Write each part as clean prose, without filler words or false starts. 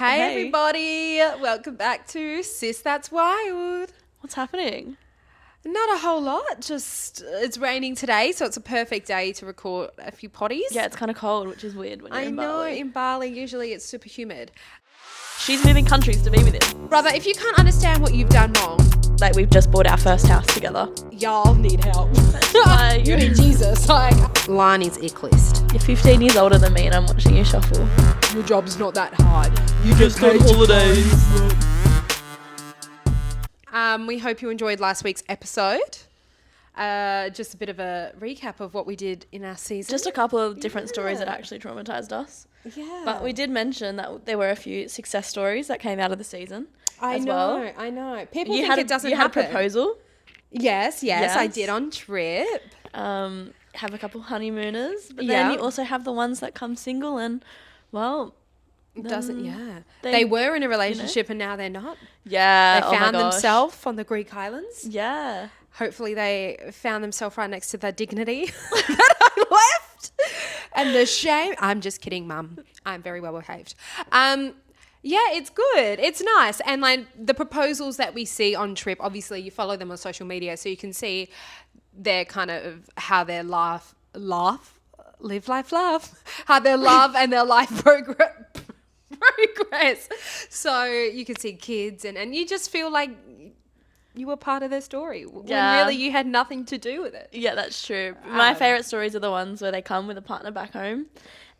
Hey everybody, welcome back to Sis That's Wild. What's happening? Not a whole lot, just it's raining today, so it's a perfect day to record a few potties. Yeah, it's kind of cold, which is weird when you're in Bali. I know, in Bali usually it's super humid. She's moving countries to be with him. Brother, if you can't understand what you've done wrong, Like, we've just bought our first house together. y'all need help. You need Jesus. Like, Lani's ick list. You're 15 years older than me and I'm watching you shuffle. Your job's not that hard. You just on holidays. We hope you enjoyed last week's episode. Just a bit of a recap of what we did in our season. Just a couple of different stories that actually traumatized us. Yeah. But we did mention that there were a few success stories that came out of the season. I know. People think it doesn't happen. You had a proposal. Yes, I did on trip. Have a couple honeymooners. But then you also have the ones that come single and, well... They were in a relationship and now they're not. Yeah. They found themselves on the Greek islands. Yeah. Hopefully they found themselves right next to the dignity that I left. And the shame. I'm just kidding, Mum. I'm very well behaved. Yeah, it's good. It's nice. And like the proposals that we see on trip, obviously you follow them on social media so you can see their kind of how their live, life, laugh. How their love and their life progress. So you can see kids and you just feel like you were part of their story when really you had nothing to do with it. Yeah, that's true. My favourite stories are the ones where they come with a partner back home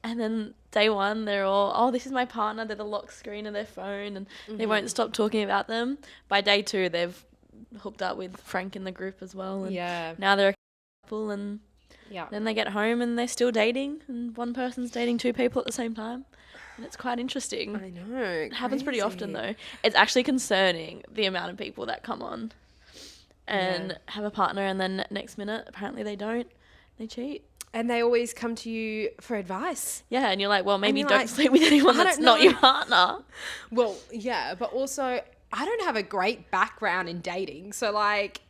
and then day one they're all, oh, this is my partner, they're the lock screen of their phone and they won't stop talking about them. By day two they've hooked up with Frank in the group as well and now they're a couple and then they get home and they're still dating and one person's dating two people at the same time. And it's quite interesting. I know. It happens pretty often though. It's actually concerning the amount of people that come on and have a partner and then next minute apparently they don't. They cheat. And they always come to you for advice. Yeah, and you're like, well, maybe don't sleep with anyone that's not your partner. Well, yeah, but also I don't have a great background in dating. So like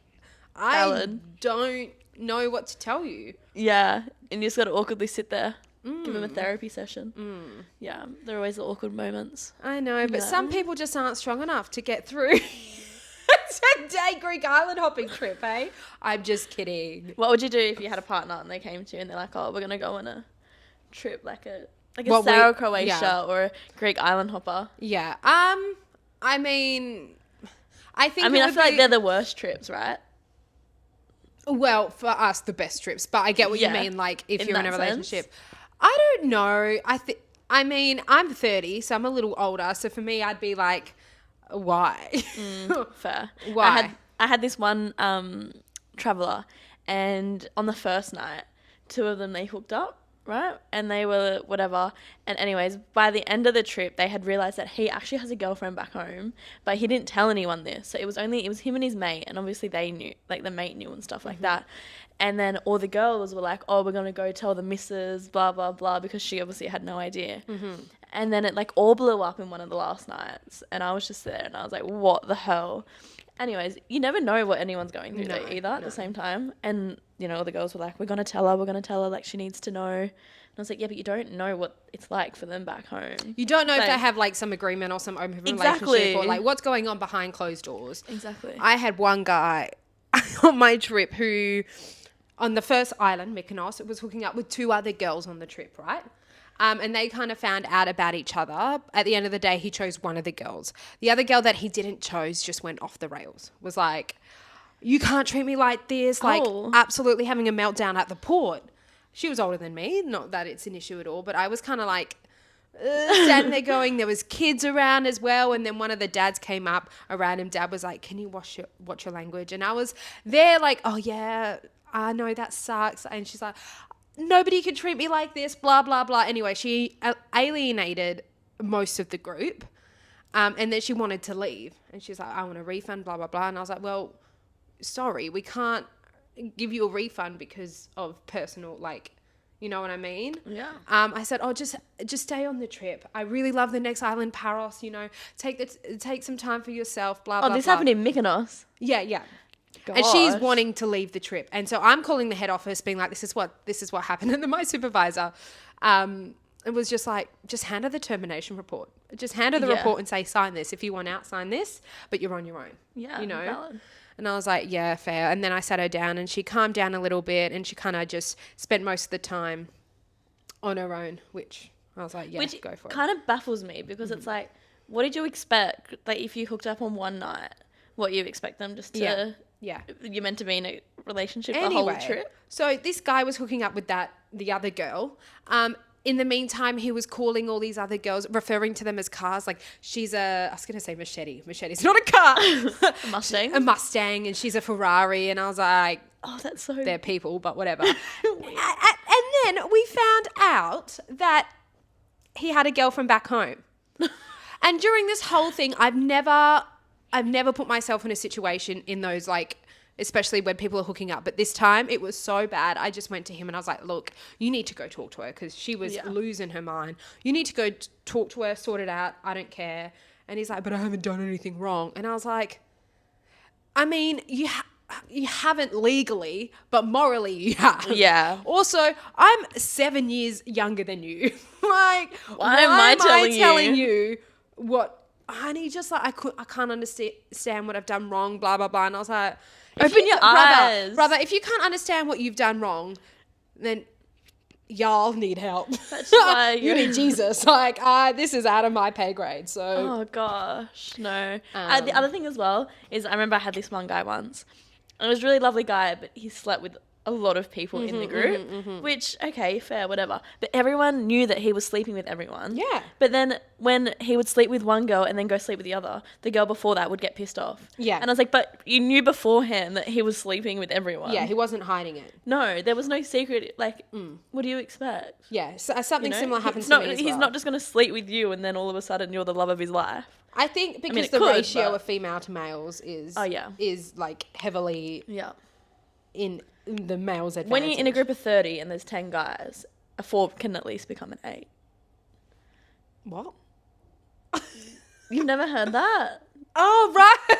I don't know what to tell you. Yeah, and you just got to awkwardly sit there. Give them a therapy session. Yeah, there are always the awkward moments. I know, but some people just aren't strong enough to get through. It's a day Greek island hopping trip, eh? I'm just kidding. What would you do if you had a partner and they came to you and they're like, oh, we're going to go on a trip like a Sour Croatia or a Greek island hopper? Yeah. I mean, I feel like they're the worst trips, right? Well, for us, the best trips. But I get what you mean, like, if you're in a relationship. I don't know. I mean, I'm 30, so I'm a little older. So for me, I'd be like, why? Fair. Why? I had this one traveller, and on the first night, two of them, they hooked up, right? And they were whatever. And anyways, by the end of the trip, they had realised that he actually has a girlfriend back home, but he didn't tell anyone this. So it was him and his mate, and obviously they knew, like the mate knew and stuff like that. And then all the girls were like, oh, we're going to go tell the missus, blah, blah, blah, because she obviously had no idea. And then it like all blew up in one of the last nights. And I was just there and I was like, what the hell? Anyways, you never know what anyone's going through either at the same time. And, you know, all the girls were like, we're going to tell her, like she needs to know. And I was like, yeah, but you don't know what it's like for them back home. You don't know if they have like some agreement or some open relationship or like what's going on behind closed doors. Exactly. I had one guy on my trip who... on the first island, Mykonos, was hooking up with two other girls on the trip, right? And they kind of found out about each other. At the end of the day, he chose one of the girls. The other girl that he didn't chose just went off the rails. Was like, you can't treat me like this. Like, absolutely having a meltdown at the port. She was older than me. Not that it's an issue at all. But I was kind of like, standing there going, there was kids around as well. And then one of the dads came up. A random dad was like, can you watch your language? And I was there like, oh, yeah. I know that sucks. And she's like, nobody can treat me like this, blah, blah, blah. Anyway, she alienated most of the group. And then she wanted to leave. And she's like, I want a refund, blah, blah, blah. And I was like, well, sorry, we can't give you a refund because of personal, like, you know what I mean? Yeah. I said, oh, just stay on the trip. I really love the next island, Paros, you know, take some time for yourself, blah, blah, blah. Oh, this happened in Mykonos? Yeah. Gosh. And she's wanting to leave the trip. And so I'm calling the head office being like, this is what happened. And then my supervisor, it was just like, just hand her the termination report. Just hand her the Yeah. report and say, sign this. If you want out, sign this, but you're on your own. Yeah, You know? valid. And I was like, yeah, fair. And then I sat her down and she calmed down a little bit and she kind of just spent most of the time on her own, which I was like, yeah, Which go for it. kind of baffles me because it's like, what did you expect? Like, if you hooked up on one night, what you expect them just to... Yeah. You're meant to be in a relationship Anyway, the whole trip? so this guy was hooking up with the other girl. In the meantime, he was calling all these other girls, referring to them as cars. Like, I was going to say machete. Machete's not a car. A Mustang? A Mustang, and she's a Ferrari. And I was like, Oh, that's so... they're people, but whatever. And then we found out that he had a girlfriend back home. And during this whole thing, I've never put myself in a situation in those, like, especially when people are hooking up. But this time it was so bad. I just went to him and I was like, look, you need to go talk to her because she was losing her mind. You need to go talk to her, sort it out. I don't care. And he's like, but I haven't done anything wrong. And I was like, I mean, you haven't legally, but morally you have. Yeah. Also, I'm 7 years younger than you. Like, Why am I telling you what? And he just like, I can't understand what I've done wrong, blah, blah, blah. And I was like, Open your eyes. Brother, if you can't understand what you've done wrong, then y'all need help. That's why you need Jesus. Like, this is out of my pay grade. So, Oh, gosh. No. The other thing as well is I remember I had this one guy once. And it was a really lovely guy, but he slept with a lot of people in the group, which, okay, fair, whatever. But everyone knew that he was sleeping with everyone. Yeah. But then when he would sleep with one girl and then go sleep with the other, the girl before that would get pissed off. Yeah. And I was like, but you knew beforehand that he was sleeping with everyone. yeah, he wasn't hiding it. No, there was no secret. Like, what do you expect? Yeah, so, something You know? similar happens He's to not, me as He's well. not just going to sleep with you and then all of a sudden you're the love of his life. I think because mean, it the could, ratio but- of female to males is Oh, yeah. is like heavily Yeah. in the male's advantage. When you're in a group of 30 and there's 10 guys, a 4 can at least become an 8. What? You've never heard that? Oh, right.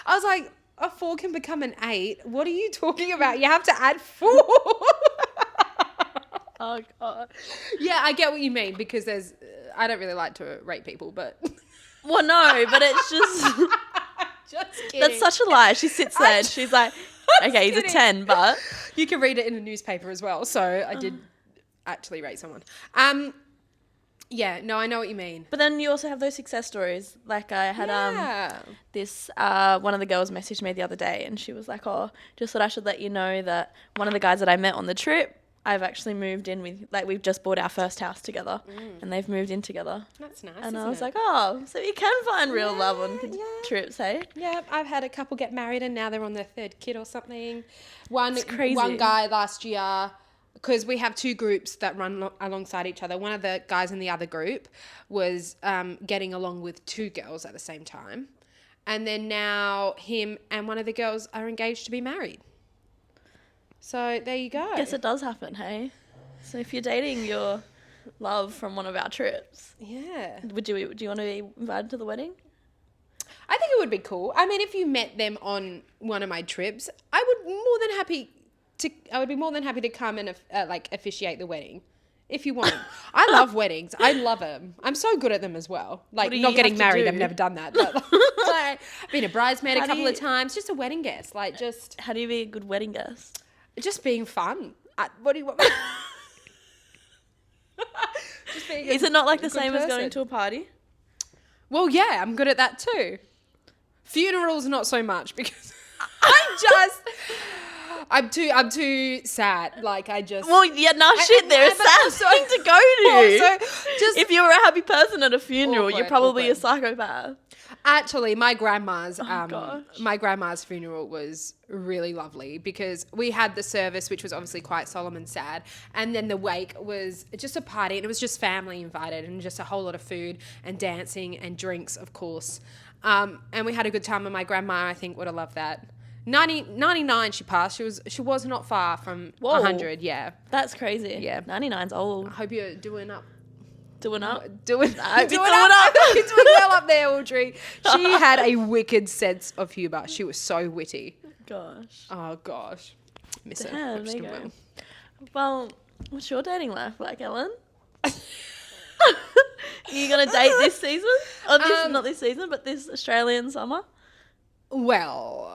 I was like, a 4 can become an 8. What are you talking about? You have to add 4. Oh, God. Yeah, I get what you mean because I don't really like to rate people, but Well, no, but it's just... just kidding. That's such a lie. She sits there and she's like, okay, he's a kidding. 10, but... You can read it in a newspaper as well. So I did actually rate someone. Yeah, no, I know what you mean. But then you also have those success stories. Like I had this one of the girls messaged me the other day and she was like, oh, just thought I should let you know that one of the guys that I met on the trip, I've actually moved in with, like, we've just bought our first house together and they've moved in together. That's nice. And I isn't was it? like, oh, so you can find real love on Yeah. trips, hey? Yeah, I've had a couple get married and now they're on their 3rd kid or something. One crazy. One guy last year, because we have 2 groups that run alongside each other. One of the guys in the other group was getting along with 2 girls at the same time. And then now him and one of the girls are engaged to be married. So there you go. Guess it does happen, hey? So if you're dating your love from one of our trips, Yeah. do you want to be invited to the wedding? I think it would be cool. I mean, if you met them on one of my trips, I would be more than happy to come and like officiate the wedding. If you want. I love weddings. I love them. I'm so good at them as well. Like, do not you getting have to married. do? I've never done that. But like, been a bridesmaid How a do couple of you- times. Just a wedding guest. Like, just How do you be a good wedding guest? being fun. What do you want? Just being Is a it not like the good same as going person. to a party? Well, yeah, I'm good at that too. Funerals, not so much because I'm too sad. Like I just. Well, yeah, no shit, they're a but sad also- thing to go to. Also, just If you were a happy person at a funeral, you're Awkward, probably a awkward. psychopath. actually, my grandma's gosh. funeral was really lovely because we had the service, which was obviously quite solemn and sad, and then the wake was just a party, and it was just family invited, and just a whole lot of food and dancing and drinks, of course. And we had a good time, and my grandma, I think, would have loved that. 99 she passed. She was not far from Whoa. 100, yeah. That's crazy. Yeah. 99's old. I hope you're doing up. Doing up. Doing hope you're up. doing up. I hope you're doing well up there, Audrey. She had a wicked sense of humour. She was so witty. Gosh. Oh, gosh. Miss her. Damn, I'm just there you gonna go. Well, what's your dating life like, Ellen? Are you going to date this season? Or this, not this season, but this Australian summer? Well,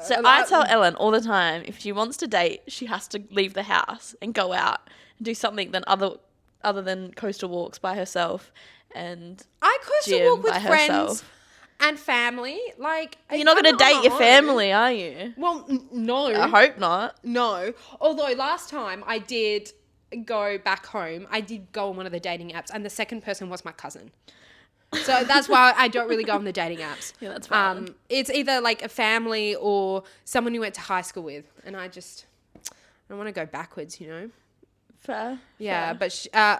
So I tell Ellen all the time, if she wants to date, she has to leave the house and go out and do something other than coastal walks by herself and I coastal gym walk with by friends herself. and family. Like, You're not I'm going to date on your my own. family, are you? Well, no. I hope not. No. Although last time I did go back home, I did go on one of the dating apps, and the second person was my cousin. So that's why I don't really go on the dating apps. Yeah, that's fine. It's either like a family or someone you went to high school with, and I don't want to go backwards, you know. Fair. Yeah, fair. but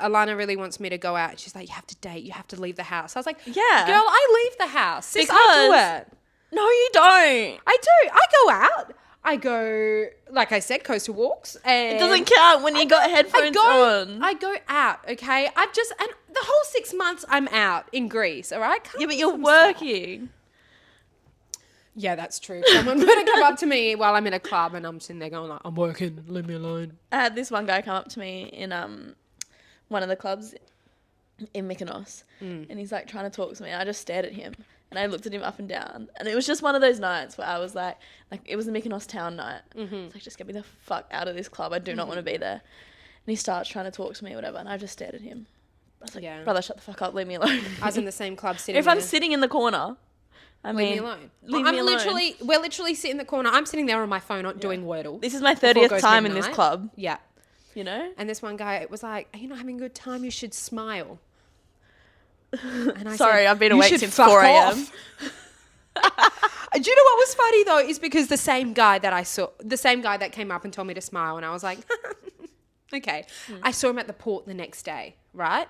Alana really wants me to go out. She's like, you have to date, you have to leave the house. I was like, Yeah. girl, I leave the house. Sis, I Because- do it. No, you don't. I do. I go out. I go, like I said, coastal walks. And It doesn't count when you got headphones on. I go out, okay? And the whole 6 months I'm out in Greece, all right? Yeah, but you're working. Yeah, that's true. Someone better come up to me while I'm in a club and I'm sitting there going like, I'm working, leave me alone. I had this one guy come up to me in one of the clubs in Mykonos, and he's like trying to talk to me. I just stared at him, and I looked at him up and down, and it was just one of those nights where I was like it was the Mykonos town night. It's like, just get me the fuck out of this club. I do not want to be there. And he starts trying to talk to me or whatever, and I just stared at him. I was like, Yeah. brother, shut the fuck up, leave me alone. I was in the same club sitting If there. I'm sitting in the corner, leave me alone. Leave me alone. We're literally sitting in the corner. I'm sitting there on my phone doing Wordle. This is my before it 30th goes time in this midnight. club, Yeah. you know? And this one guy was like, are you not having a good time? You should smile. And I Sorry, said, I've been "You awake should since fuck 4 a.m. off." Do you know what was funny though? Is because the same guy that came up and told me to smile, and I was like, okay. I saw him at the port the next day, right?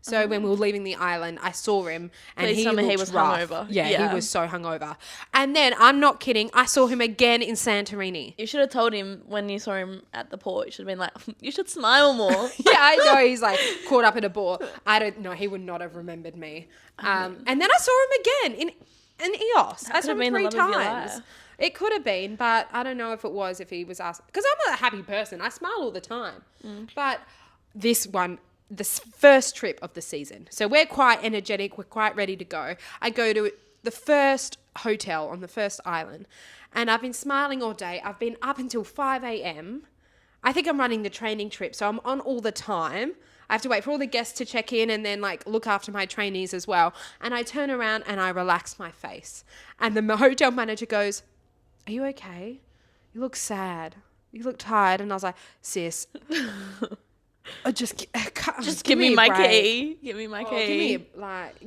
So when we were leaving the island, I saw him, and Please tell me he looked was rough. hungover. Yeah, Yeah. he was so hungover. And then I'm not kidding, I saw him again in Santorini. You should have told him when you saw him at the port. You should have been like, you should smile more. Yeah, I know he's like caught up in a bore. I don't know. He would not have remembered me. And then I saw him again in EOS. I could saw have him been the 3 love of your times. life. It could have been, but I don't know if he was asked. Because I'm a happy person. I smile all the time. But this one, first trip of the season. So we're quite energetic. We're quite ready to go. I go to the first hotel on the first island. And I've been smiling all day. I've been up until 5 a.m. I think I'm running the training trip, so I'm on all the time. I have to wait for all the guests to check in and then like look after my trainees as well. And I turn around and I relax my face. And the hotel manager goes, are you okay? You look sad. You look tired. And I was like, sis, just Give me my break. key. Give me my key.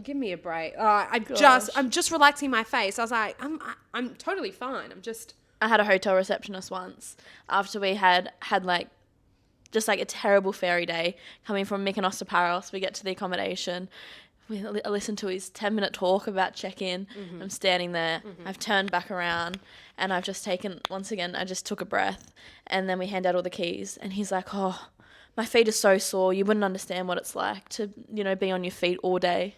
Give me a break. I'm just relaxing my face. I was like, I'm totally fine. I had a hotel receptionist once after we had like just like a terrible ferry day coming from Mykonos to Paros. We get to the accommodation. I listened to his 10-minute talk about check-in. I'm standing there. I've turned back around and I've just taken, once again, I just took a breath, and then we hand out all the keys and he's like, oh, my feet are so sore. You wouldn't understand what it's like to, be on your feet all day.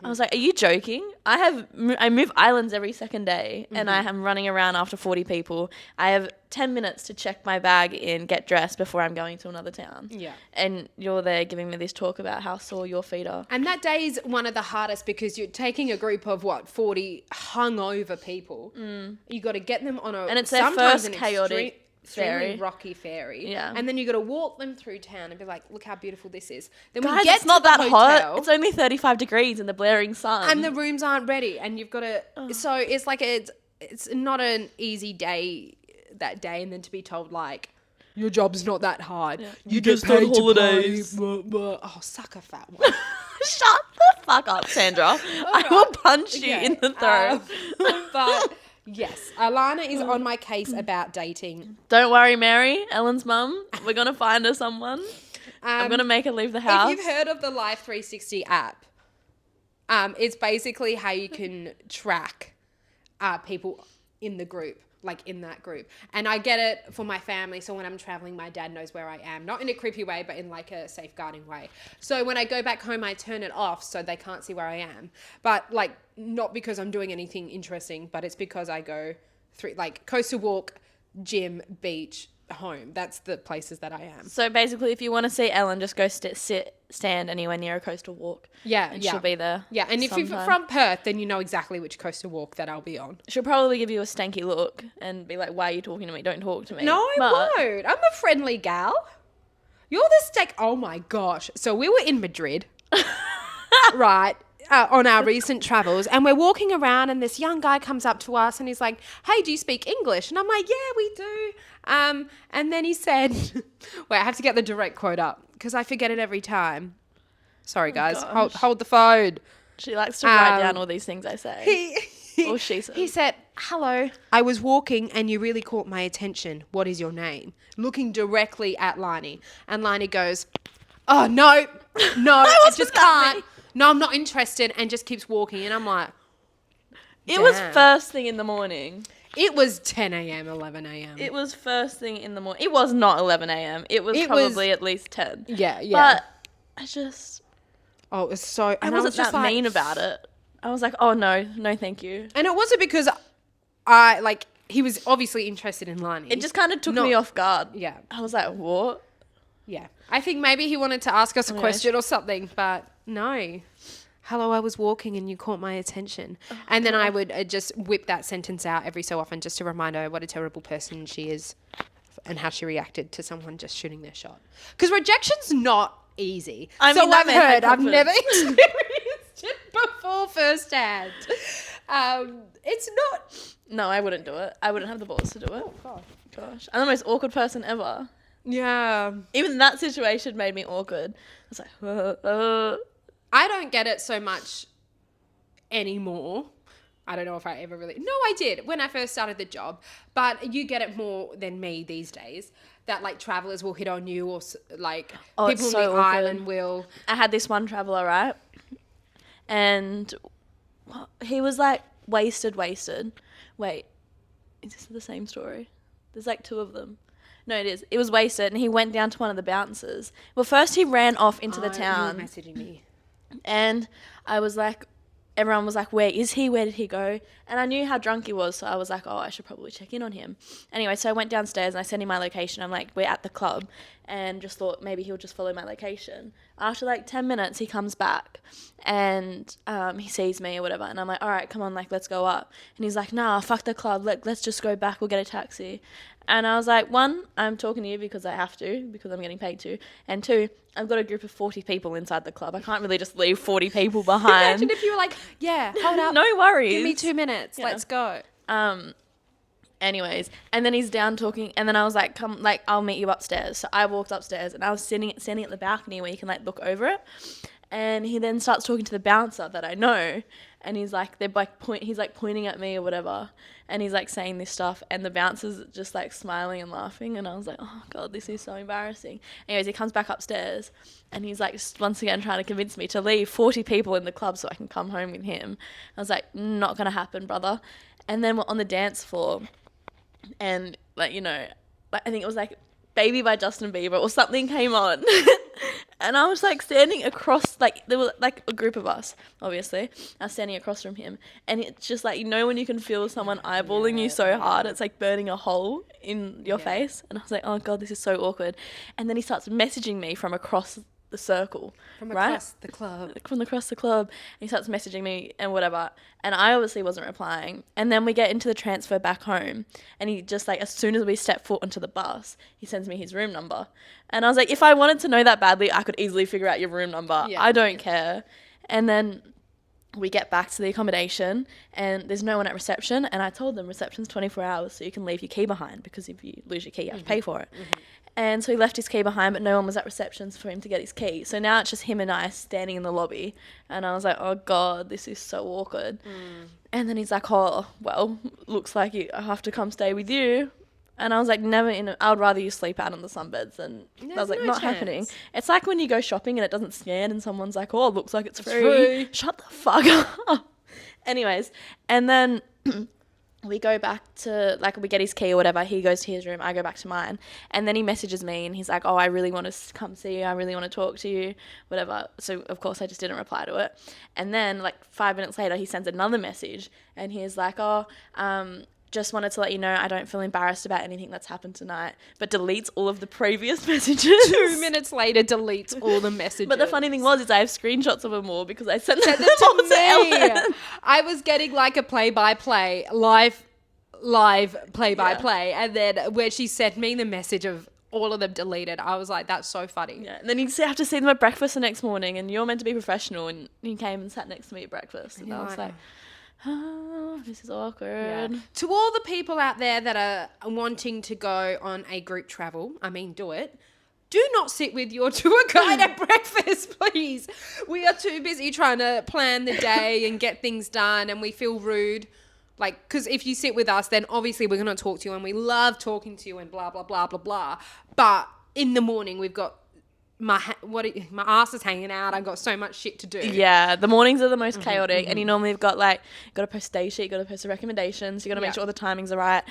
I was like, are you joking? I move islands every second day and I am running around after 40 people. I have 10 minutes to check my bag in, get dressed before I'm going to another town. Yeah. And you're there giving me this talk about how sore your feet are. And that day is one of the hardest because you're taking a group of 40 hungover people. You got to get them on And it's their first chaotic extremely ferry. rocky ferry. Yeah. And then you got to walk them through town and be like, look how beautiful this is. Then Guys, we get it's not to the that hotel, hot. It's only 35 degrees in the blaring sun. and the rooms aren't ready, and you've got to. So it's like it's not an easy day that day, and then to be told like, your job's not that hard. Yeah. You You get just on paid to holidays. pay. Oh, suck a fat one. Shut the fuck up, Sandra. I will punch you Okay, in the throat. But yes, Alana is on my case about dating. Don't worry, Mary, Ellen's mum. We're going to find her someone. I'm going to make her leave the house. If you've heard of the Life 360 app, it's basically how you can track people in the group, like in that group. And I get it for my family, so when I'm traveling, my dad knows where I am. Not in a creepy way, but in like a safeguarding way. So when I go back home, I turn it off so they can't see where I am. But like, not because I'm doing anything interesting, but it's because I go through like coastal walk, gym, beach, home. That's the places that I am. So basically, if you want to see Ellen, just go stand anywhere near a coastal walk. Yeah, And yeah. she'll be there. Yeah, and if you're sometime. from Perth, then you know exactly which coastal walk that I'll be on. She'll probably give you a stanky look and be like, "Why are you talking to me? Don't talk to me." No, I won't. I'm a friendly gal. You're the steak. Oh my gosh. So we were in Madrid, right, on our recent travels, and we're walking around, and this young guy comes up to us, and he's like, "Hey, do you speak English?" And I'm like, "Yeah, we do." And then he said, "Wait, I have to get the direct quote up because I forget it every time." Sorry, guys. Hold the phone. She likes to write down all these things I say. Or she says. He said, "Hello, I was walking and you really caught my attention. What is your name?" Looking directly at Lani. And Lani goes, "Oh, no, I just can't. No, I'm not interested," and just keeps walking. And I'm like, It was damn. first thing in the morning. It was 10 a.m., 11 a.m. It was first thing in the morning. It was not 11 a.m. It was probably at least 10. Yeah. But I just... Oh, it was so... I wasn't that mean about it. I was like, oh, no, thank you. And it wasn't because he was obviously interested in Lani. It just kind of took me off guard. Yeah. I was like, what? Yeah. I think maybe he wanted to ask us a question or something, but no. "Hello, I was walking and you caught my attention." And then I would just whip that sentence out every so often just to remind her what a terrible person she is and how she reacted to someone just shooting their shot. Because rejection's not easy. I mean, I've heard. I've confidence. never experienced it before firsthand. It's not... No, I wouldn't do it. I wouldn't have the balls to do it. Oh, gosh. I'm the most awkward person ever. Yeah. Even that situation made me awkward. I was like, I don't get it so much anymore. I don't know if I ever really... No, I did when I first started the job. But you get it more than me these days. That, like, travellers will hit on you or, like, Oh, people it's on so the awkward. island will... I had this one traveller, right? And he was, like, wasted. Wait, is this the same story? There's, like, two of them. No, it is. It was wasted, and he went down to one of the bouncers. Well, first he ran off into the town. You were messaging me. And I was like, everyone was like, where is he? Where did he go? And I knew how drunk he was, so I was like, oh, I should probably check in on him. Anyway, so I went downstairs and I sent him my location. I'm like, we're at the club, and just thought maybe he'll just follow my location. After like 10 minutes, he comes back and he sees me or whatever. And I'm like, all right, come on, like, let's go up. And he's like, nah, fuck the club. Let's just go back. We'll get a taxi. And I was like, one, I'm talking to you because I have to, because I'm getting paid to. And two, I've got a group of 40 people inside the club. I can't really just leave 40 people behind. Imagine if you were like, yeah, hold up. No worries. Give me 2 minutes. Yeah. Let's go. Anyways, and then he's down talking, and then I was like, come, like, I'll meet you upstairs. So I walked upstairs, and I was standing at the balcony where you can, like, look over it. And he then starts talking to the bouncer that I know, and he's like, he's like pointing at me or whatever, and he's like saying this stuff, and the bouncer's just like smiling and laughing, and I was like, oh god, this is so embarrassing. Anyways, he comes back upstairs, and he's like just once again trying to convince me to leave 40 people in the club so I can come home with him. I was like, not gonna happen, brother. And then we're on the dance floor, and like, you know, like, I think it was like Baby by Justin Bieber or something came on. And I was like standing across, like there was like a group of us, obviously. I was standing across from him, and it's just like, you know, when you can feel someone eyeballing you so hard, it's like burning a hole in your face. And I was like, oh god, this is so awkward. And then he starts messaging me from across the circle, From right? across the club. From across the club. And he starts messaging me and whatever. And I obviously wasn't replying. And then we get into the transfer back home. And he just like, as soon as we step foot onto the bus, he sends me his room number. And I was like, if I wanted to know that badly, I could easily figure out your room number. Yeah. I don't care. And then we get back to the accommodation and there's no one at reception. And I told them reception's 24 hours, so you can leave your key behind, because if you lose your key, you have to pay for it. And so he left his key behind, but no one was at reception for him to get his key. So now it's just him and I standing in the lobby. And I was like, oh, God, this is so awkward. And then he's like, oh, well, looks like I have to come stay with you. And I was like, I would rather you sleep out on the sunbeds. And I was like, no not chance. happening. It's like when you go shopping and it doesn't scan and someone's like, oh, it looks like it's free. free. Shut the fuck up. Anyways, and then we go back to, like, we get his key or whatever. He goes to his room. I go back to mine. And then he messages me and he's like, oh, I really want to come see you. I really want to talk to you, whatever. So, of course, I just didn't reply to it. And then, like, 5 minutes later, he sends another message and he's like, oh, just wanted to let you know I don't feel embarrassed about anything that's happened tonight, but deletes all of the previous messages. 2 minutes later, deletes all the messages. But the funny thing was, is I have screenshots of them all because I sent them Send them all to me. Ellen. I was getting like a play-by-play, live play-by-play, and then where she sent me the message of all of them deleted, I was like, that's so funny. Yeah, and then you have to see them at breakfast the next morning, and you're meant to be professional, and you came and sat next to me at breakfast, and I was like, oh, this is awkward. Yeah. To all the people out there that are wanting to go on a group travel, I mean, do it. Do not sit with your tour guide at breakfast, please. We are too busy trying to plan the day and get things done, and we feel rude. Like, because if you sit with us, then obviously we're going to talk to you, and we love talking to you and blah, blah, blah, blah, blah. But in the morning, we've got my ass is hanging out. I've got so much shit to do. Yeah, the mornings are the most chaotic, and you normally have got like, you got to post day sheet, you got to post the recommendations, you got to make sure all the timings are right.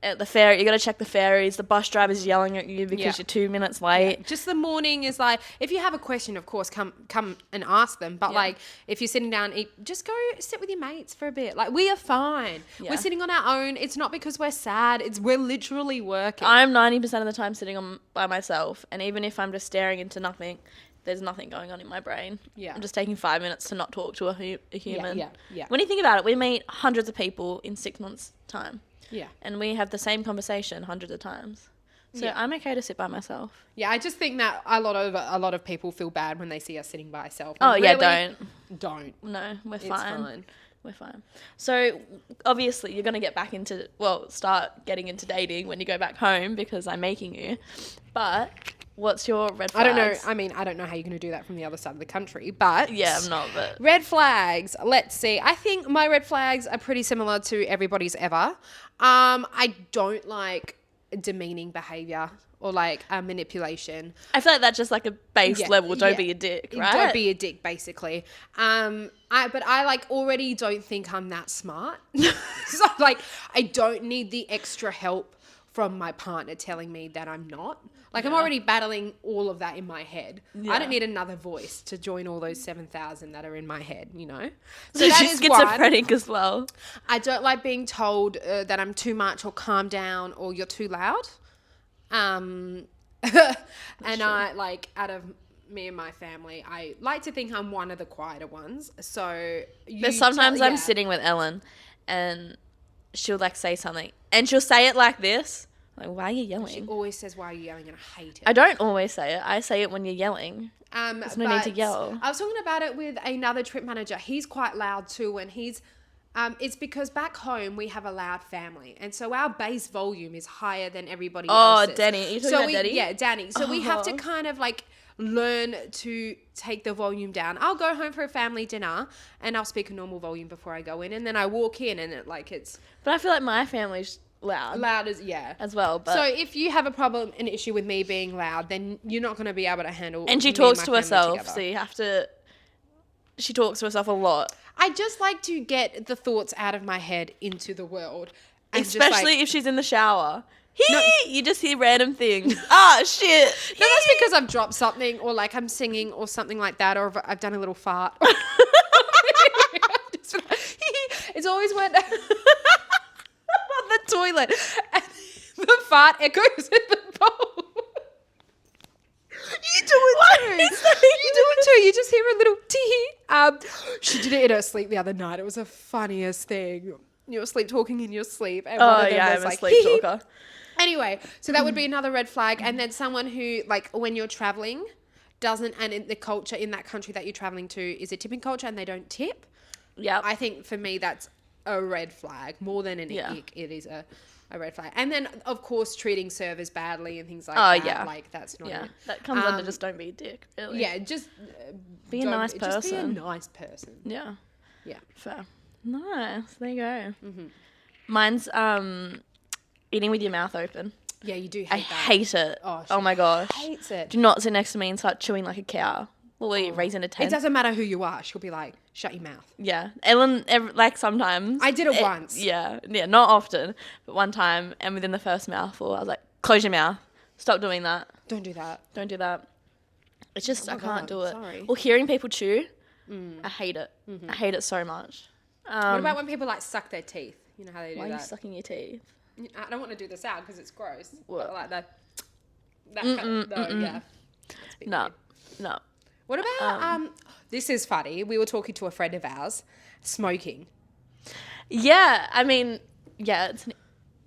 At the ferry, you got to check the ferries. The bus driver's yelling at you because you're 2 minutes late. Yeah. Just the morning is like, if you have a question, of course, come and ask them. But like, if you're sitting down, just go sit with your mates for a bit. Like, we are fine. Yeah. We're sitting on our own. It's not because we're sad. We're literally working. I'm 90% of the time sitting by myself, and even if I'm just staring into nothing, there's nothing going on in my brain. Yeah. I'm just taking 5 minutes to not talk to a human. Yeah. When you think about it, we meet hundreds of people in 6 months' time. Yeah. And we have the same conversation hundreds of times. So I'm okay to sit by myself. Yeah, I just think that a lot of people feel bad when they see us sitting by ourselves. Oh, And yeah, really, don't. Don't. No, we're It's fine. fine. We're fine. So obviously you're going to start getting into dating when you go back home because I'm making you. But what's your red flags? I don't know. I mean, I don't know how you're going to do that from the other side of the country, but Yeah, I'm not, but red flags. Let's see. I think my red flags are pretty similar to everybody's ever. I don't like demeaning behavior or like manipulation. I feel like that's just like a base level. Don't be a dick, right? Don't be a dick, basically. But I like already don't think I'm that smart. So like, I don't need the extra help from my partner telling me that I'm not. Like, I'm already battling all of that in my head. Yeah. I don't need another voice to join all those 7,000 that are in my head, you know? So that She's is one. schizophrenic as well. I don't like being told that I'm too much or calm down or you're too loud. And I, like, out of me and my family, I like to think I'm one of the quieter ones. So But sometimes I'm sitting with Ellen and she'll like say something and she'll say it like this. Like, why are you yelling? She always says, why are you yelling? And I hate it. I don't always say it. I say it when you're yelling. There's no need to yell. I was talking about it with another trip manager. He's quite loud too, and he's it's because back home we have a loud family, and so our base volume is higher than everybody else's. Oh, Danny. Are you talking about Danny? Yeah, Danny. So we have to kind of like learn to take the volume down. I'll go home for a family dinner and I'll speak a normal volume before I go in, and then I walk in and it's But I feel like my family's loud as well. But so if you have an issue with me being loud, then you're not going to be able to handle. And she me talks my to family herself, together. so you have to. She talks to herself a lot, I just like to get the thoughts out of my head into the world, and especially if she's in the shower. You just hear random things. Ah, shit. No, that's because I've dropped something, or like I'm singing, or something like that, or I've done a little fart. It's always when on the toilet, and the fart echoes in the bowl. You do it too. You do it too. You just hear a little tee. She did it in her sleep the other night. It was the funniest thing. You were sleep talking in your sleep, and one of them was I'm like, a sleep talker. Anyway, so that would be another red flag. And then someone who, like, when you're traveling, doesn't, and in the culture in that country that you're traveling to is a tipping culture and they don't tip. Yeah. I think for me, that's a red flag. More than an ick, it is a red flag. And then, of course, treating servers badly and things like that. Yeah. Like, that's not it. That comes under just don't be a dick, really. Yeah, just be a nice person. Just be a nice person. Yeah. Yeah. Fair. Nice. There you go. Mm-hmm. Mine's eating with your mouth open. Yeah, you do hate I that. hate it. Oh my gosh. Hates it. Do not sit next to me and start chewing like a cow. Well, we raising a 10. It doesn't matter who you are. She'll be like, shut your mouth. Yeah. Ellen, like sometimes. I did it once. Yeah. Yeah, not often. But one time, and within the first mouthful, I was like, close your mouth. Stop doing that. Don't do that. Don't do that. It's just, I can't do it. Sorry. Or hearing people chew, I hate it. I hate it so much. What about when people like suck their teeth? You know how they do Why are you that? sucking your teeth? I don't want to do the sound because it's gross. What? But like that kind of, yeah. That's a bit No, weird. no. What about, this is funny. We were talking to a friend of ours, smoking. Yeah, I mean, yeah, it's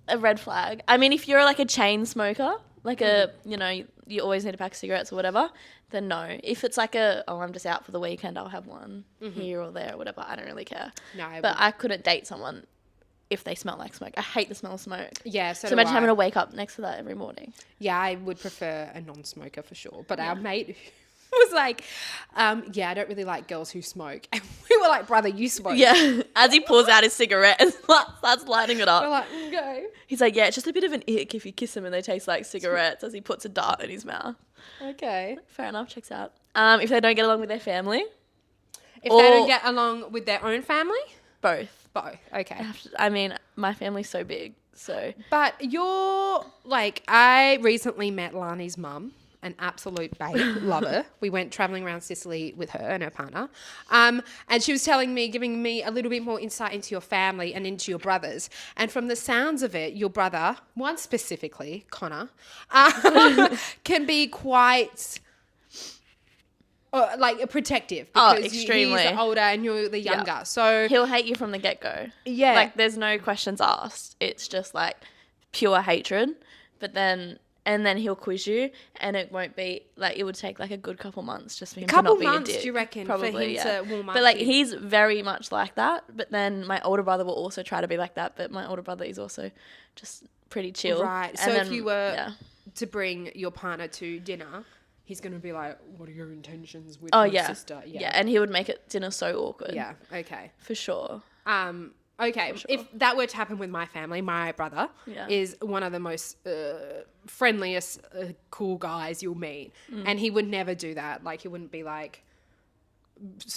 a red flag. I mean, if you're like a chain smoker, like you always need a pack of cigarettes or whatever, then no. If it's like I'm just out for the weekend, I'll have one here or there or whatever. I don't really care. No, But I couldn't date someone if they smell like smoke. I hate the smell of smoke. Yeah, So do imagine I. having to wake up next to that every morning. Yeah, I would prefer a non-smoker for sure. But our mate was like, yeah, I don't really like girls who smoke. And we were like, brother, you smoke. Yeah, as he pulls out his cigarette and starts lighting it We're up. like, okay. He's like, yeah, it's just a bit of an ick if you kiss them and they taste like cigarettes, as he puts a dart in his mouth. Okay. Fair enough, checks out. If they don't get along with their family, If they don't get along with their own family? both. Both. Okay. I mean, my family's so big, so But you're like, I recently met Lani's mum, an absolute babe, love her. We went traveling around Sicily with her and her partner. And she was giving me a little bit more insight into your family and into your brothers. And from the sounds of it, your brother, one specifically, Connor, can be quite like protective because extremely. he's older and you're the younger. Yeah. So he'll hate you from the get-go. yeah, Like, there's no questions asked. It's just like pure hatred. But then he'll quiz you, and it won't be like, it would take like a good couple months just for him to not be a dick. do you reckon, Probably, for him to warm up? But like, to you? he's very much like that. But then my older brother will also try to be like that. But my older brother is also just pretty chill. Right. So And if then, you were yeah. to bring your partner to dinner, he's going to be like, what are your intentions with Oh your yeah. sister? Yeah, and he would make it dinner so awkward. Yeah. Okay. For sure. Okay. sure. If that were to happen with my family, my brother is one of the most friendliest, cool guys you'll meet. And he would never do that. Like, he wouldn't be like,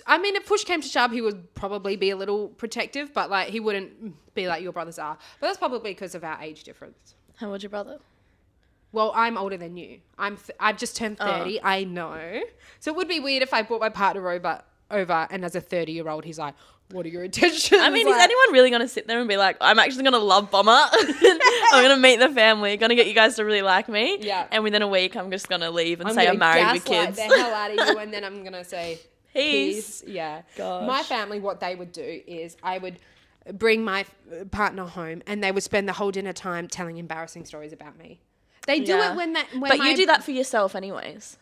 I mean, if push came to shove, he would probably be a little protective, but like, he wouldn't be like your brothers are. But that's probably because of our age difference. How old's your brother? Well, I'm older than you. I've just turned 30. I know. So it would be weird if I brought my partner over and as a 30-year-old, he's like, what are your intentions? I mean, like, is anyone really going to sit there and be like, I'm actually going to love Bomber. I'm going to meet the family. Going to get you guys to really like me. Yeah. And within a week, I'm just going to leave and I'm say I'm gonna married with gaslight kids. the hell out of you, and then I'm going to say, Peace. Yeah. Gosh. My family, what they would do is I would bring my partner home and they would spend the whole dinner time telling embarrassing stories about me. They do Yeah. it when But you do that for yourself anyways.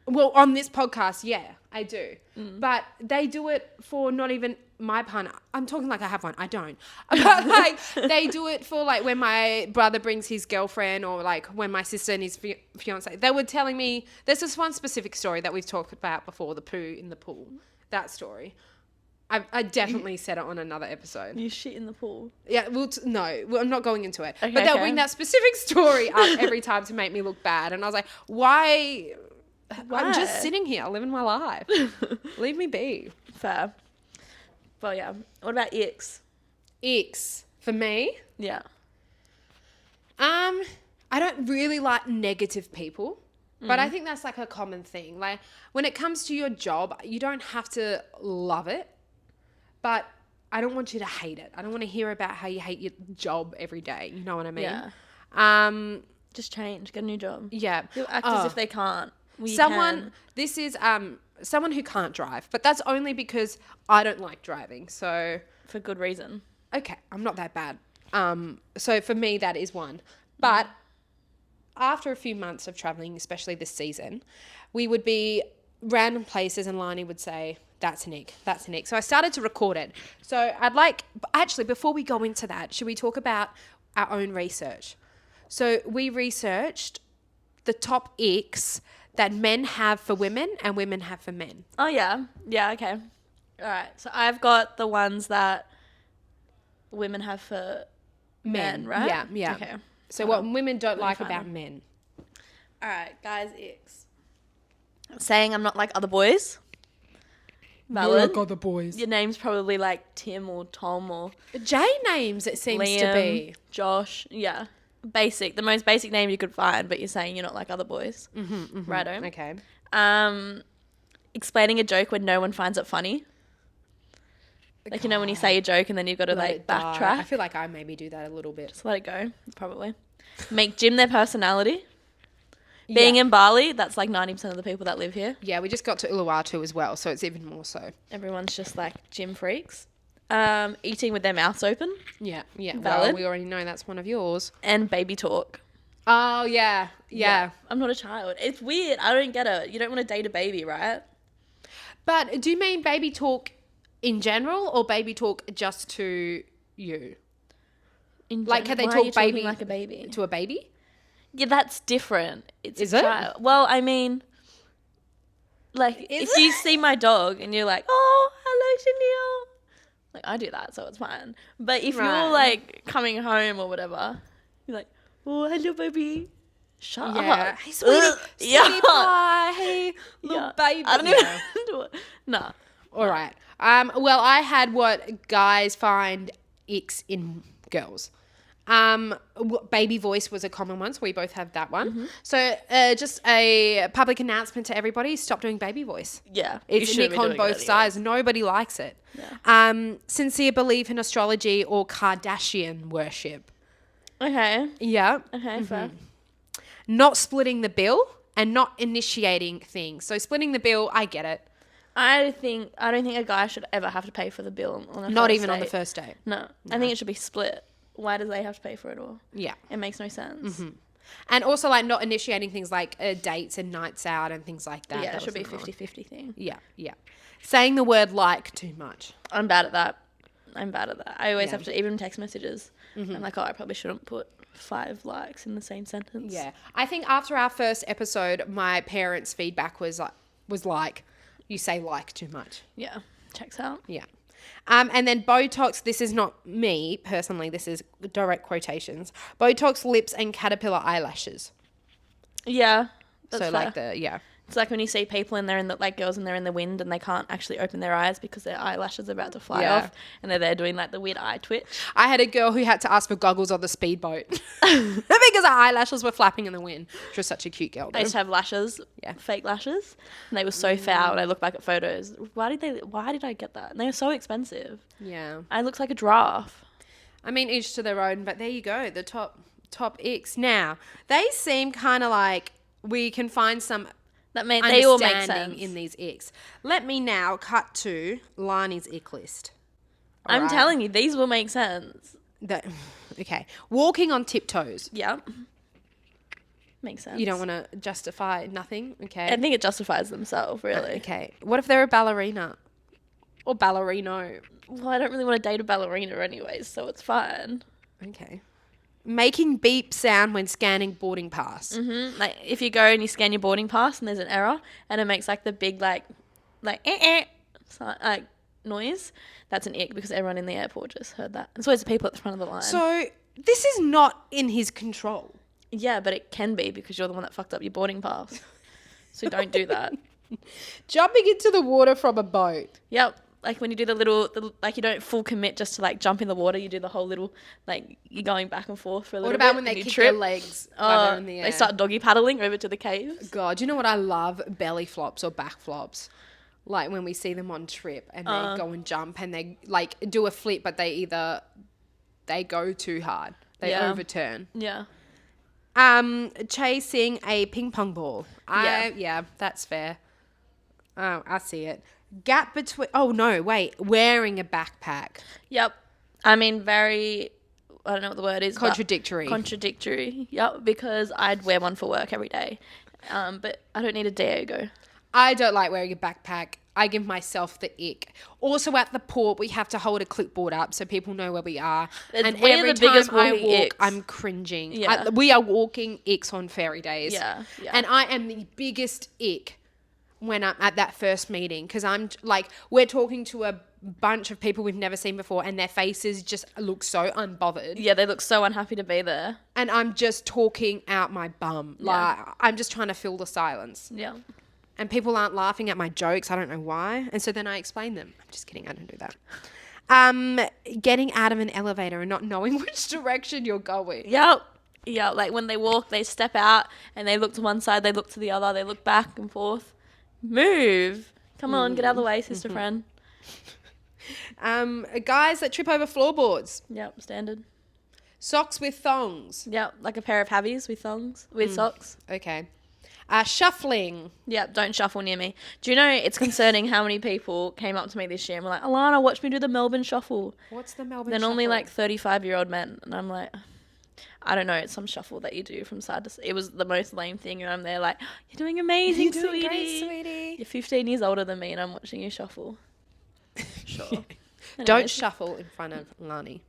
Well, on this podcast, yeah, I do. But they do it for not even my partner. I'm talking like I have one. I don't. But like, they do it for like when my brother brings his girlfriend, or like when my sister and his fiance. They were telling me, there's this one specific story that we've talked about before, the poo in the pool. That story. I definitely said it on another episode. You shit in the pool. Yeah, no, I'm not going into it. Okay, but they'll okay. bring that specific story up every time to make me look bad. And I was like, why? I'm just sitting here living my life. Leave me be. Fair. Well, yeah. What about icks? Icks for me. Yeah. I don't really like negative people, but I think that's like a common thing. Like, when it comes to your job, you don't have to love it, but I don't want you to hate it. I don't want to hear about how you hate your job every day. You know what I mean? Yeah. Just change. Get a new job. Yeah. They'll act as if they can't. This is someone who can't drive, but that's only because I don't like driving. So For good reason. okay, I'm not that bad. So for me, that is one. But after a few months of traveling, especially this season, we would be random places and Lani would say, that's Nick. So I started to record it. So actually, before we go into that, should we talk about our own research? So we researched the top icks that men have for women and women have for men. Oh, yeah. Yeah, okay. All right. So I've got the ones that women have for men, right? Yeah. Okay. So what women don't like find about them. men. All right, guys, icks. Saying I'm not like other boys. Valid. other boys. Your name's probably like Tim or Tom or J names, it seems Liam, to be. Josh. Yeah. Basic. The most basic name you could find, but you're saying you're not like other boys. Righto. Okay. Explaining a joke when no one finds it funny. Like, you know, when you say a joke and then you've got to, Let like, it die. backtrack. I feel like I maybe do that a little bit. Just let it go, probably. Make gym their personality. Being in Bali, that's like 90% of the people that live here. Yeah, we just got to Uluwatu as well, so it's even more so. Everyone's just, like, gym freaks. Eating with their mouths open. Yeah. Valid. Well, we already know that's one of yours. And baby talk. Oh, yeah. I'm not a child. It's weird. I don't get it. You don't want to date a baby, right? But do you mean baby talk in general or baby talk just to you? Like, can they Why are you talk talking baby like a baby? to a baby? Yeah, that's different. It's Is a it? child. Well, I mean, like, Is if you see my dog and you're like, oh, hello, Chanel. Like, I do that, so it's fine. But if Right. you're, like, coming home or whatever, you're like, oh, hello, baby. Shut Yeah. up. Hey, sweetie. Sweetie Yeah. pie. Hey, little Yeah. baby. I don't even do it. Nah. All right. Well, I had what guys find icks in girls. Baby voice was a common one, so we both have that one. Mm-hmm. So just a public announcement to everybody, stop doing baby voice. Yeah. It's you shouldn't nick be on doing it both anyway. sides. Nobody likes it. Yeah. Sincere belief in astrology or Kardashian worship. Okay. Yeah. Okay, fair. Not splitting the bill and not initiating things. So splitting the bill, I get it. I don't think a guy should ever have to pay for the bill on a Not first even on the date. first date. No. I think it should be split. Why do they have to pay for it all? Yeah. It makes no sense. And also like not initiating things like dates and nights out and things like that. Yeah, That it should be wasn't on. 50-50 thing. Yeah. Saying the word like too much. I'm bad at that. I always Yeah. have to, even text messages. I'm like, oh, I probably shouldn't put 5 likes in the same sentence. Yeah. I think after our first episode, my parents' feedback was like, you say like too much. Yeah. Checks out. Yeah. And then Botox, this is not me personally, this is direct quotations. Botox lips and caterpillar eyelashes. Yeah. That's So fair. like It's like when you see people and they're in the, like girls and they're in the wind and they can't actually open their eyes because their eyelashes are about to fly Yeah. off and they're there doing like the weird eye twitch. I had a girl who had to ask for goggles on the speedboat because her eyelashes were flapping in the wind. She was such a cute girl. I used to have lashes, fake lashes, and they were so foul. And I look back at photos. Why did I get that? And they were so expensive. Yeah. I looked like a giraffe. I mean, each to their own, but there you go. The top icks. Now, they seem kind of like we can find some They all make understanding sense. in these icks. Let me now cut to Lani's ick list. I'm Alright. telling you, these will make sense. Okay. Walking on tiptoes. Yep. Makes sense. You don't want to justify nothing. Okay. I think it justifies themselves, really. Okay. What if they're a ballerina? Or ballerino? Well, I don't really want to date a ballerina anyways, so it's fine. Okay. Making beep sound when scanning boarding pass. Like if you go and you scan your boarding pass and there's an error and it makes like the big like noise, that's an ick because everyone in the airport just heard that. And so it's the people at the front of the line. So this is not in his control. Yeah, but it can be because you're the one that fucked up your boarding pass. So don't do that. Jumping into the water from a boat. Yep. Like when you do the like you don't full commit just to like jump in the water. You do the whole little, like you're going back and forth for a little What bit. about when they and you kick trip. their legs while they're in the air? They start doggy paddling over to the caves. God, you know what I love? Belly flops or back flops. Like when we see them on trip and they go and jump and they like do a flip, but they go too hard. They Yeah. overturn. Yeah. Chasing a ping pong ball. Yeah, that's fair. Oh, I see it. Gap between. Oh no, wait. Wearing a backpack. Yep. I mean, I don't know what the word is. but Contradictory. Contradictory. Yep. Because I'd wear one for work every day. But I don't need a Diego. I don't like wearing a backpack. I give myself the ick. Also at the port, we have to hold a clipboard up so people know where we are. And we're every the time biggest I walking walk, icks. I'm cringing. Yeah. We are walking icks on ferry days. Yeah. And I am the biggest ick when I'm at that first meeting because I'm like, we're talking to a bunch of people we've never seen before and their faces just look so unbothered. Yeah, they look so unhappy to be there. And I'm just talking out my bum. Like, I'm just trying to fill the silence. Yeah. And people aren't laughing at my jokes. I don't know why. And so then I explain them. I'm just kidding. I don't do that. Getting out of an elevator and not knowing which direction you're going. Yep. Yeah, like when they walk, they step out and they look to one side, they look to the other, they look back and forth. Move. Come on, get out of the way, sister friend. Guys that trip over floorboards. Yep, standard. Socks with thongs. Yep, like a pair of Havies with thongs, with socks. Okay. Shuffling. Yep, don't shuffle near me. Do you know, it's concerning how many people came up to me this year and were like, Alana, watch me do the Melbourne shuffle. What's the Melbourne They're shuffle? normally like 35-year-old men. And I'm like, I don't know, it's some shuffle that you do from side to side. It was the most lame thing. And I'm there like, you're doing amazing, You're doing sweetie. great, sweetie. You're 15 years older than me and I'm watching you shuffle. Sure. Don't Anyways. shuffle in front of Lani.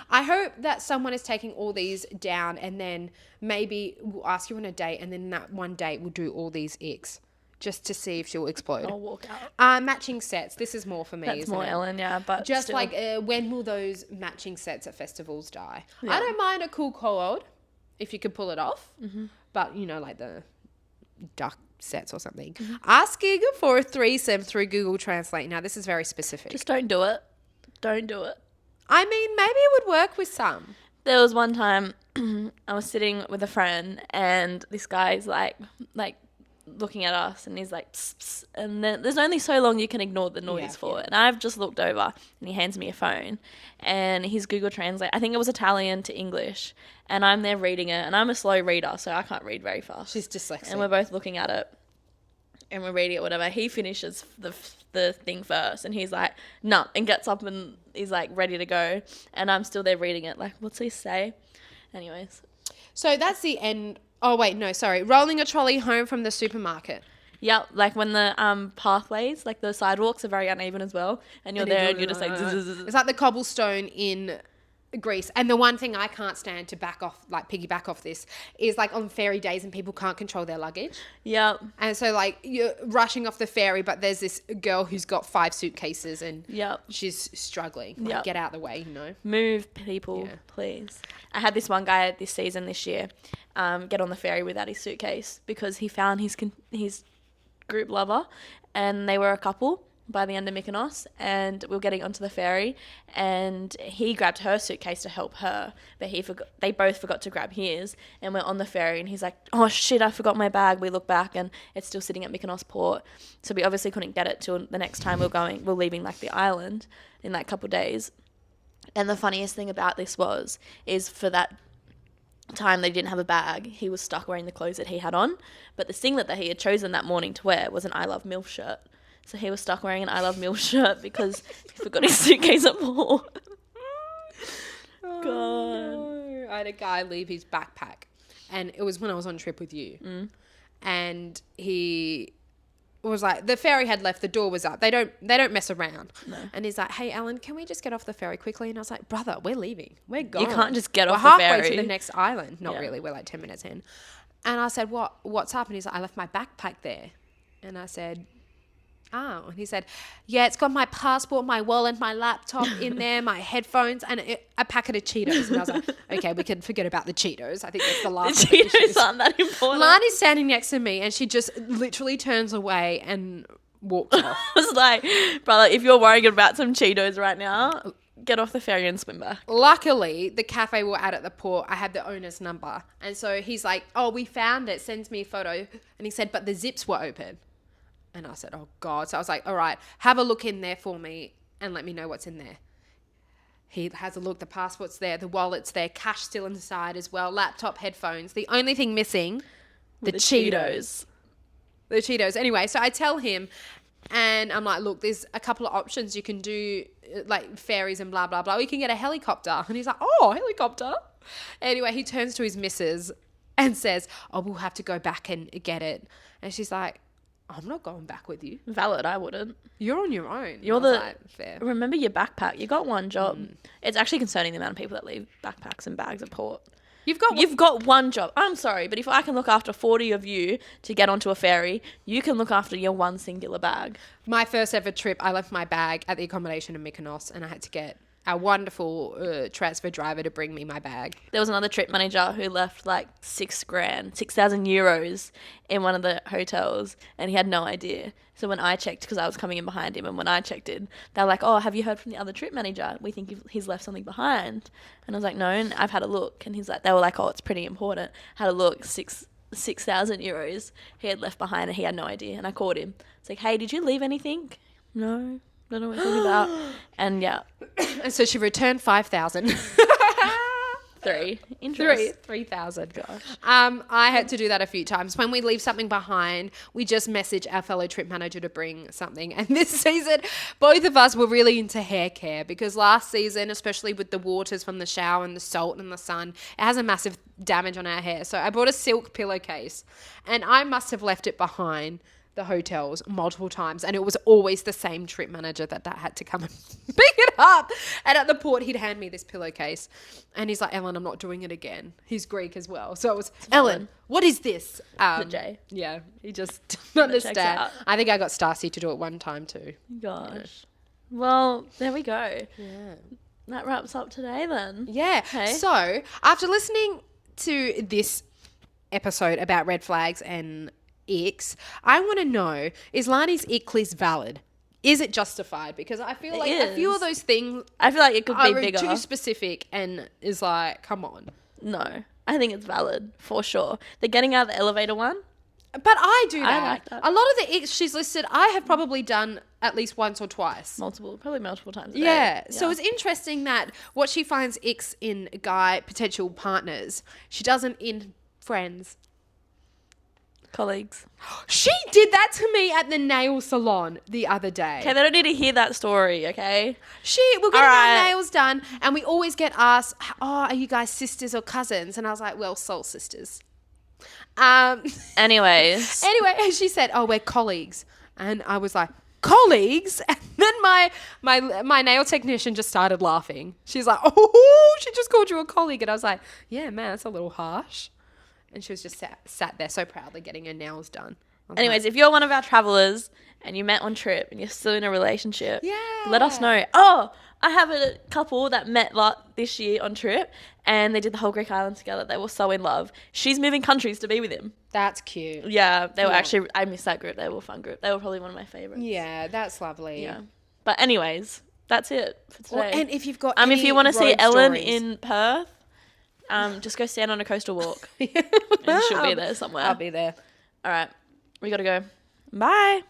I hope that someone is taking all these down and then maybe we'll ask you on a date and then that one date we'll do all these icks just to see if she'll explode. I'll walk out. Matching sets. This is more for me, That's isn't more it? Ellen, yeah. But Just still. like when will those matching sets at festivals die? Yeah. I don't mind a cool cold if you could pull it off. Mm-hmm. But, you know, like the duck sets or something. Mm-hmm. Asking for a threesome through Google Translate. Now, this is very specific. Just don't do it. Don't do it. I mean, maybe it would work with some. There was one time I was sitting with a friend and this guy's like looking at us and he's like, psst, psst, and then there's only so long you can ignore the noise for it. And I've just looked over and he hands me a phone and his Google Translate, I think it was Italian to English, and I'm there reading it and I'm a slow reader, so I can't read very fast. She's dyslexic. And we're both looking at it and we're reading it, whatever. He finishes the thing first and he's like, nah, and gets up and he's like ready to go. And I'm still there reading it, like, what's he say? Anyways. So that's the end. Oh, wait, no, sorry. Rolling a trolley home from the supermarket. Yep, like when the pathways, like the sidewalks are very uneven as well. And you're there and you're just like, zzz, zzz, zzz. It's like the cobblestone in Greece. And the one thing I can't stand to back off, like piggyback off this, is like on ferry days and people can't control their luggage. Yep. And so like you're rushing off the ferry, but there's this girl who's got 5 suitcases and Yep. she's struggling. Like, Yep. get out of the way, you know. Move, people, Yeah. please. I had this one guy this season this year get on the ferry without his suitcase because he found his group lover and they were a couple by the end of Mykonos, and we were getting onto the ferry and he grabbed her suitcase to help her, but they both forgot to grab his, and we're on the ferry and he's like, oh shit, I forgot my bag. We look back and it's still sitting at Mykonos port, so we obviously couldn't get it till the next time we're leaving like the island in that couple of days. And the funniest thing about this is for that time they didn't have a bag, he was stuck wearing the clothes that he had on, but the singlet that he had chosen that morning to wear was an I Love MILF shirt. So he was stuck wearing an I Love MILF shirt because he forgot his suitcase at port. God. No. I had a guy leave his backpack, and it was when I was on trip with you, and he was like, the ferry had left, the door was up. They don't mess around. No. And he's like, hey, Ellen, can we just get off the ferry quickly? And I was like, brother, we're leaving. We're gone. You can't just get off we're the ferry. We're halfway to the next island. Not Yeah. really. We're like 10 minutes in. And I said, what's up? And he's like, I left my backpack there. And I said, oh. And he said, yeah, it's got my passport, my wallet, my laptop in there, my headphones, and a packet of Cheetos. And I was like, okay, we can forget about the Cheetos. I think that's the last The of the Cheetos issues. aren't that important. Lani's standing next to me and she just literally turns away and walks off. I was like, brother, if you're worrying about some Cheetos right now, get off the ferry and swim back. Luckily, the cafe we were at the port, I had the owner's number. And so he's like, oh, we found it, sends me a photo. And he said, but the zips were open. And I said, oh, God. So I was like, all right, have a look in there for me and let me know what's in there. He has a look. The passport's there. The wallet's there. Cash still inside as well. Laptop, headphones. The only thing missing, the Cheetos. The Cheetos. Anyway, so I tell him and I'm like, look, there's a couple of options you can do, like ferries and blah, blah, blah. We can get a helicopter. And he's like, oh, helicopter. Anyway, he turns to his missus and says, oh, we'll have to go back and get it. And she's like, I'm not going back with you. Valid, I wouldn't. You're on your own. You're fair. Remember your backpack. You got one job. It's actually concerning the amount of people that leave backpacks and bags at port. You've got one job. I'm sorry, but if I can look after 40 of you to get onto a ferry, you can look after your one singular bag. My first ever trip, I left my bag at the accommodation in Mykonos and I had to get a wonderful transfer driver to bring me my bag. There was another trip manager who left like 6,000 euros in one of the hotels and he had no idea. So when I checked, because I was coming in behind him, and when I checked in, they were like, oh, have you heard from the other trip manager? We think he's left something behind. And I was like, no, and I've had a look. And they were like, oh, it's pretty important. Had a look, 6,000 euros he had left behind and he had no idea. And I called him. It's like, hey, did you leave anything? No. Don't know what you're talking about. And yeah, And so she returned 5,000. 3,000. Gosh. I had to do that a few times. When we leave something behind, we just message our fellow trip manager to bring something. And this season, both of us were really into hair care because last season, especially with the waters from the shower and the salt and the sun, it has a massive damage on our hair. So I bought a silk pillowcase and I must have left it behind the hotels multiple times, and it was always the same trip manager that had to come and pick it up. And at the port, he'd hand me this pillowcase, and he's like, "Ellen, I'm not doing it again." He's Greek as well, so it was, "Ellen, what is this?" Jay. Yeah, he just didn't checks understand. out. I think I got Stacy to do it one time too. Gosh. Well, there we go. Yeah. That wraps up today then. Yeah. Okay. So after listening to this episode about red flags and icks, I want to know, is Lani's ick list valid? Is it justified? Because I feel like a few of those things I feel like it could be are bigger. too specific and is like, come on. No, I think it's valid for sure. The getting out of the elevator one. But I do that. I like that. A lot of the icks she's listed, I have probably done at least once or twice. Probably multiple times a day. Yeah. So it's interesting that what she finds icks in guy potential partners, she doesn't in friends. Colleagues. She did that to me at the nail salon the other day. Okay, they don't need to hear that story, okay? We're getting our Alright. nails done, and we always get asked, "Oh, are you guys sisters or cousins?" And I was like, "Well, soul sisters." Anyways. Anyway, and she said, "Oh, we're colleagues," and I was like, "Colleagues?" And then my nail technician just started laughing. She's like, "Oh, she just called you a colleague," and I was like, "Yeah, man, that's a little harsh." And she was just sat there so proudly getting her nails done. Anyways, if you're one of our travelers and you met on trip and you're still in a relationship, Yeah. let us know. Oh, I have a couple that met this year on trip and they did the whole Greek island together. They were so in love. She's moving countries to be with him. That's cute. Yeah, they were Yeah. actually, I miss that group. They were a fun group. They were probably one of my favorites. Yeah, that's lovely. Yeah. But anyways, that's it for today. Well, and if you've got if you want to see road Ellen stories- in Perth, just go stand on a coastal walk and she'll be there somewhere. I'll be there. All right. We got to go. Bye.